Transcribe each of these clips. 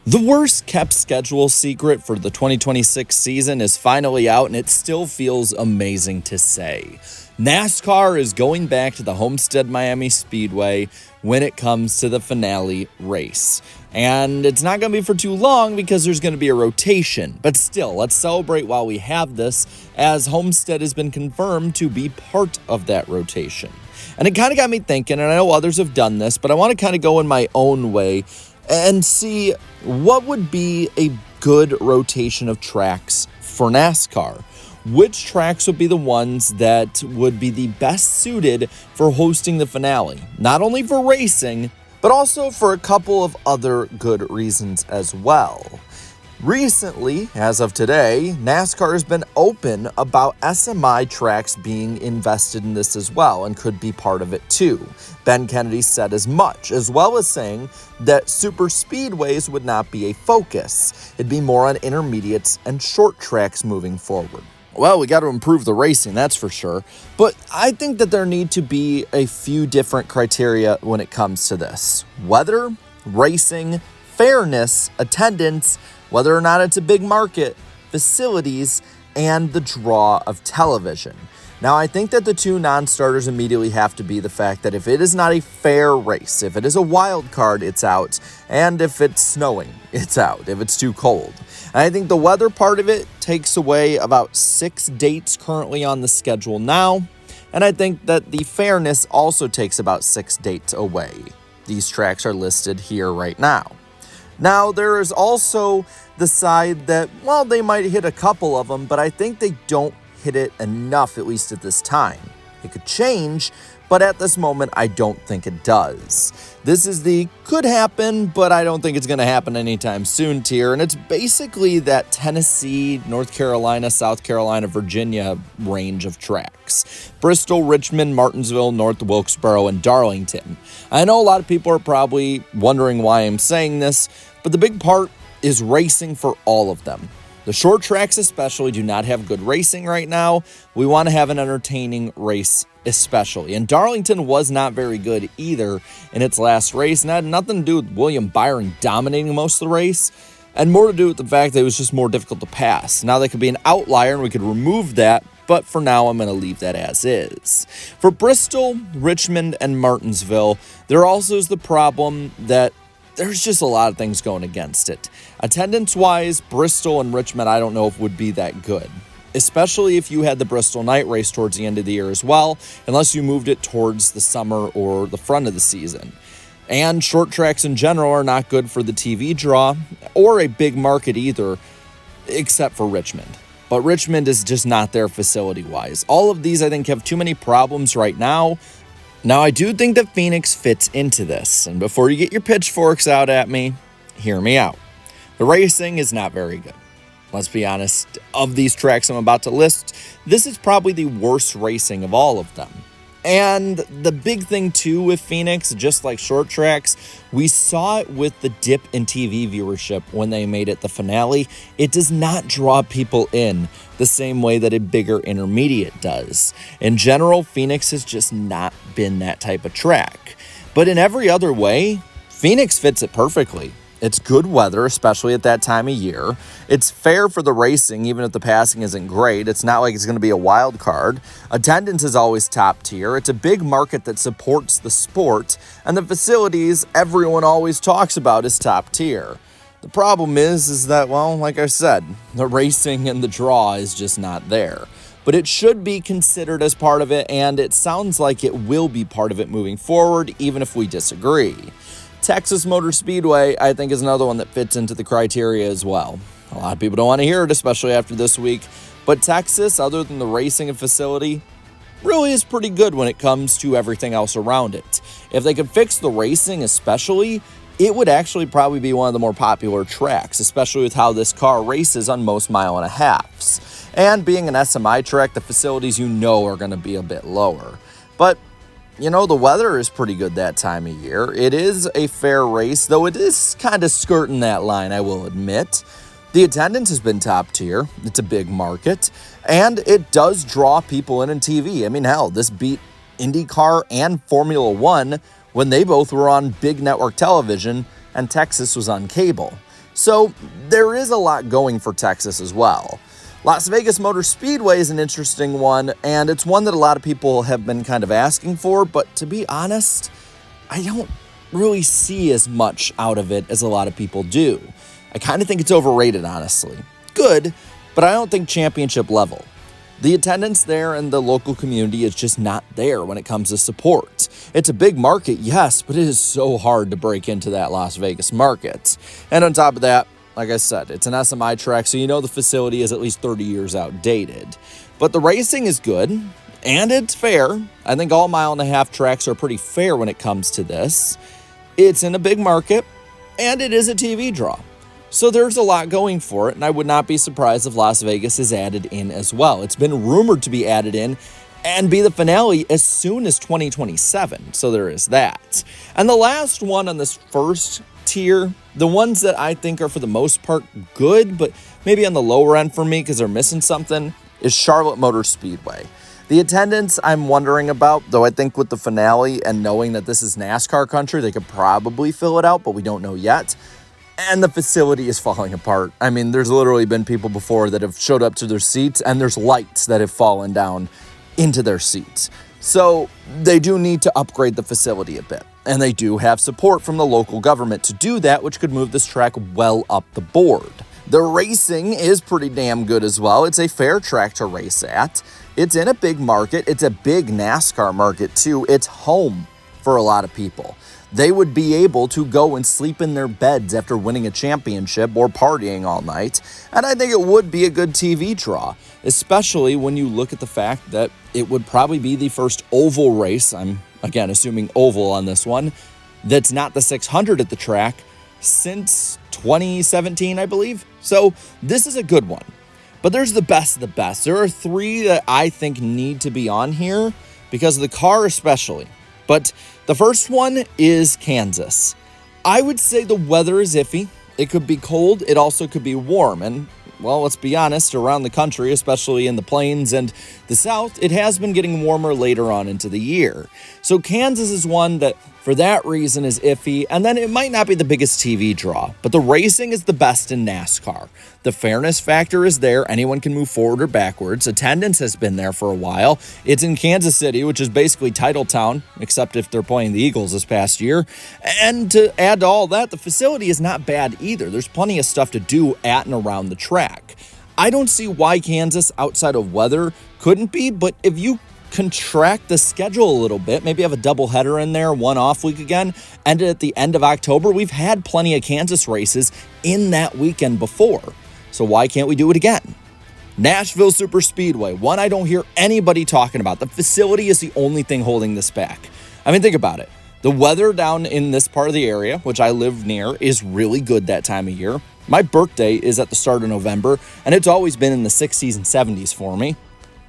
The worst kept schedule secret for the 2026 season is finally out, and it still feels amazing to say. NASCAR is going back to the Homestead-Miami Speedway when it comes to the finale race. And it's not going to be for too long because there's going to be a rotation. But still, let's celebrate while we have this, as Homestead has been confirmed to be part of that rotation. And it kind of got me thinking, and I know others have done this, but I want to kind of go in my own way and see what would be a good rotation of tracks for NASCAR. Which tracks would be the ones that would be the best suited for hosting the finale? Not only for racing, but also for a couple of other good reasons as well. Recently, as of today, NASCAR has been open about SMI tracks being invested in this as well and could be part of it too. Ben Kennedy said as much, as well as saying that super speedways would not be a focus. It'd be more on intermediates and short tracks moving forward. Well, we got to improve the racing, that's for sure. But I think that there need to be a few different criteria when it comes to this. Weather, racing, fairness, attendance, whether or not it's a big market, facilities, and the draw of television. Now, I think that the two non-starters immediately have to be the fact that if it is not a fair race, if it is a wild card, it's out, and if it's snowing, it's out, if it's too cold. And I think the weather part of it takes away about 6 dates currently on the schedule now, and I think that the fairness also takes about 6 dates away. These tracks are listed here right now. Now, there is also the side that, well, they might hit a couple of them, but I think they don't hit it enough, at least at this time. It could change, but at this moment, I don't think it does. This is the could happen, but I don't think it's going to happen anytime soon tier, and it's basically that Tennessee, North Carolina, South Carolina, Virginia range of tracks. Bristol, Richmond, Martinsville, North Wilkesboro, and Darlington. I know a lot of people are probably wondering why I'm saying this, but the big part is racing for all of them. The short tracks especially do not have good racing right now. We want to have an entertaining race especially. And Darlington was not very good either in its last race, and that had nothing to do with William Byron dominating most of the race, and more to do with the fact that it was just more difficult to pass. Now they could be an outlier and we could remove that, but for now I'm going to leave that as is. For Bristol, Richmond, and Martinsville, there also is the problem that there's just a lot of things going against it. Attendance-wise, Bristol and Richmond I don't know if would be that good, especially if you had the Bristol night race towards the end of the year as well, unless you moved it towards the summer or the front of the season. And short tracks in general are not good for the TV draw or a big market either, except for Richmond. But Richmond is just not there facility-wise. All of these I think have too many problems right now. Now, I do think that Phoenix fits into this, and before you get your pitchforks out at me, hear me out. The racing is not very good. Let's be honest, of these tracks I'm about to list, this is probably the worst racing of all of them. And the big thing too with Phoenix, just like short tracks, we saw it with the dip in TV viewership when they made it the finale. It does not draw people in the same way that a bigger intermediate does. In general, Phoenix has just not been that type of track. But in every other way, Phoenix fits it perfectly. It's good weather, especially at that time of year. It's fair for the racing, even if the passing isn't great. It's not like it's going to be a wild card. Attendance is always top tier. It's a big market that supports the sport. And the facilities everyone always talks about is top tier. The problem is that, well, like I said, the racing and the draw is just not there. But it should be considered as part of it, and it sounds like it will be part of it moving forward, even if we disagree. Texas Motor Speedway, I think, is another one that fits into the criteria as well. A lot of people don't want to hear it, especially after this week. But Texas, other than the racing and facility, really is pretty good when it comes to everything else around it. If they could fix the racing especially, it would actually probably be one of the more popular tracks, especially with how this car races on most mile-and-a-halves. And being an SMI track, the facilities are going to be a bit lower. But you know, the weather is pretty good that time of year. It is a fair race, though it is kind of skirting that line, I will admit. The attendance has been top tier. It's a big market, and it does draw people in TV. I mean, hell, this beat IndyCar and Formula One when they both were on big network television and Texas was on cable. So there is a lot going for Texas as well. Las Vegas Motor Speedway is an interesting one, and it's one that a lot of people have been kind of asking for, but to be honest, I don't really see as much out of it as a lot of people do. I kind of think it's overrated, honestly. Good, but I don't think championship level. The attendance there and the local community is just not there when it comes to support. It's a big market, yes, but it is so hard to break into that Las Vegas market. And on top of that, like I said, it's an SMI track, so you know the facility is at least 30 years outdated. But the racing is good, and it's fair. I think all mile-and-a-half tracks are pretty fair when it comes to this. It's in a big market, and it is a TV draw. So there's a lot going for it, and I would not be surprised if Las Vegas is added in as well. It's been rumored to be added in and be the finale as soon as 2027, so there is that. And the last one on this first tier, the ones that I think are for the most part good, but maybe on the lower end for me because they're missing something, is Charlotte Motor Speedway. The attendance I'm wondering about, though I think with the finale and knowing that this is NASCAR country, they could probably fill it out, but we don't know yet. And the facility is falling apart. I mean, there's literally been people before that have showed up to their seats, and there's lights that have fallen down into their seats. So they do need to upgrade the facility a bit. And they do have support from the local government to do that, which could move this track well up the board. The racing is pretty damn good as well. It's a fair track to race at. It's in a big market. It's a big NASCAR market too. It's home for a lot of people. They would be able to go and sleep in their beds after winning a championship or partying all night. And I think it would be a good TV draw, especially when you look at the fact that it would probably be the first oval race, I'm again assuming oval on this one, that's not the 600 at the track since 2017, I believe. So this is a good one. But there's the best of the best. There are three that I think need to be on here because of the car especially. But the first one is Kansas. I would say the weather is iffy. It could be cold. It also could be warm. And, well, let's be honest, around the country, especially in the plains and the south, it has been getting warmer later on into the year. So Kansas is one that, for that reason, is iffy. And then it might not be the biggest TV draw, but the racing is the best in NASCAR. The fairness factor is there. Anyone can move forward or backwards. Attendance has been there for a while. It's in Kansas City, which is basically title town, except if they're playing the Eagles this past year. And to add to all that, the facility is not bad either. There's plenty of stuff to do at and around the track. I don't see why Kansas, outside of weather, couldn't be, but if you contract the schedule a little bit, maybe have a doubleheader in there, one off week again, and at the end of October, we've had plenty of Kansas races in that weekend before. So why can't we do it again? Nashville Super Speedway, one I don't hear anybody talking about. The facility is the only thing holding this back. I mean, think about it. The weather down in this part of the area, which I live near, is really good that time of year. My birthday is at the start of November, and it's always been in the 60s and 70s for me.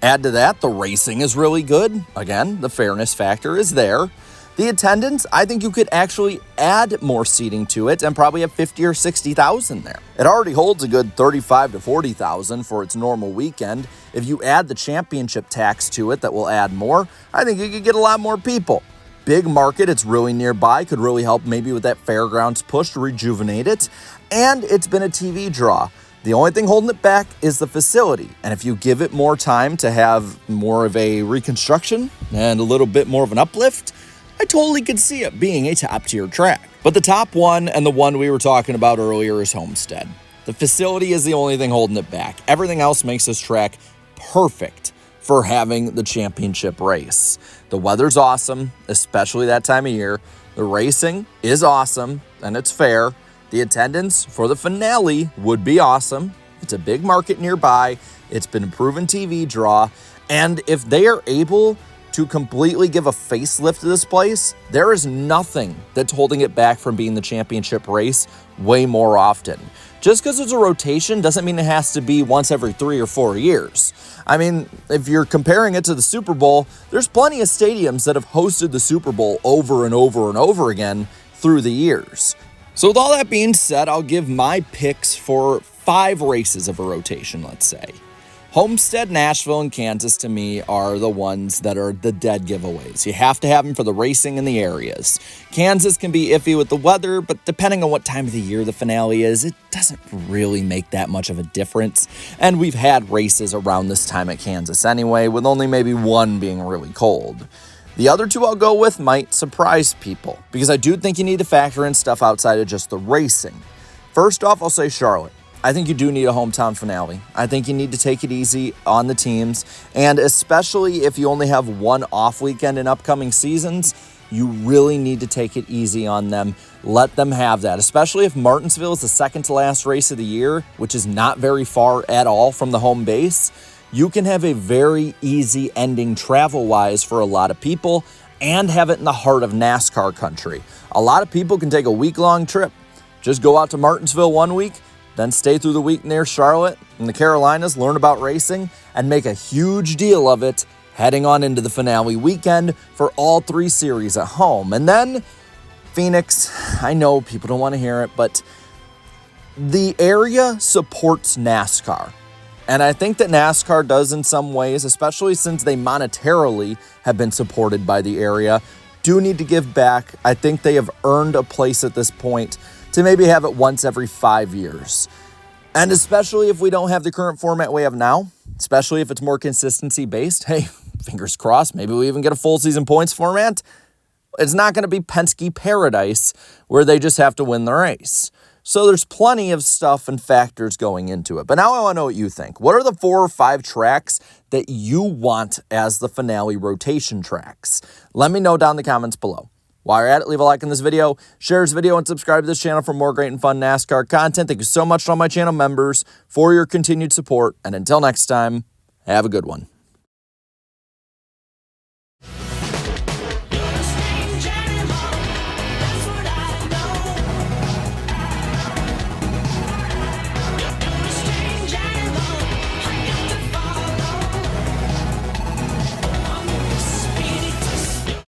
Add to that, the racing is really good. Again, the fairness factor is there. The attendance, I think you could actually add more seating to it and probably have 50 or 60,000 there. It already holds a good 35 to 40,000 for its normal weekend. If you add the championship tax to it, that will add more. I think you could get a lot more people. Big market, it's really nearby, could really help maybe with that fairgrounds push to rejuvenate it. And it's been a TV draw. The only thing holding it back is the facility. And if you give it more time to have more of a reconstruction and a little bit more of an uplift, I totally could see it being a top-tier track. But the top one and the one we were talking about earlier is Homestead. The facility is the only thing holding it back. Everything else makes this track perfect for having the championship race. The weather's awesome, especially that time of year. The racing is awesome, and it's fair. The attendance for the finale would be awesome. It's a big market nearby. It's been a proven TV draw. And if they are able to completely give a facelift to this place, there is nothing that's holding it back from being the championship race way more often. Just because it's a rotation doesn't mean it has to be once every 3 or 4 years. I mean, if you're comparing it to the Super Bowl, there's plenty of stadiums that have hosted the Super Bowl over and over and over again through the years. So with all that being said, I'll give my picks for 5 races of a rotation, let's say. Homestead, Nashville, and Kansas, to me, are the ones that are the dead giveaways. You have to have them for the racing in the areas. Kansas can be iffy with the weather, but depending on what time of the year the finale is, it doesn't really make that much of a difference. And we've had races around this time at Kansas anyway, with only maybe one being really cold. The other two I'll go with might surprise people, because I do think you need to factor in stuff outside of just the racing. First off, I'll say Charlotte. I think you do need a hometown finale. I think you need to take it easy on the teams, and especially if you only have one off weekend in upcoming seasons, you really need to take it easy on them. Let them have that, especially if Martinsville is the second to last race of the year, which is not very far at all from the home base. You can have a very easy ending travel-wise for a lot of people and have it in the heart of NASCAR country. A lot of people can take a week-long trip. Just go out to Martinsville one week, then stay through the week near Charlotte in the Carolinas, learn about racing, and make a huge deal of it heading on into the finale weekend for all three series at home. And then Phoenix, I know people don't want to hear it, but the area supports NASCAR. And I think that NASCAR does in some ways, especially since they monetarily have been supported by the area, do need to give back. I think they have earned a place at this point to maybe have it once every 5 years. And especially if we don't have the current format we have now, especially if it's more consistency-based, hey, fingers crossed, maybe we even get a full season points format. It's not going to be Penske Paradise where they just have to win the race. So there's plenty of stuff and factors going into it. But now I want to know what you think. What are the 4 or 5 tracks that you want as the finale rotation tracks? Let me know down in the comments below. While you're at it, leave a like on this video, share this video, and subscribe to this channel for more great and fun NASCAR content. Thank you so much to all my channel members for your continued support. And until next time, have a good one.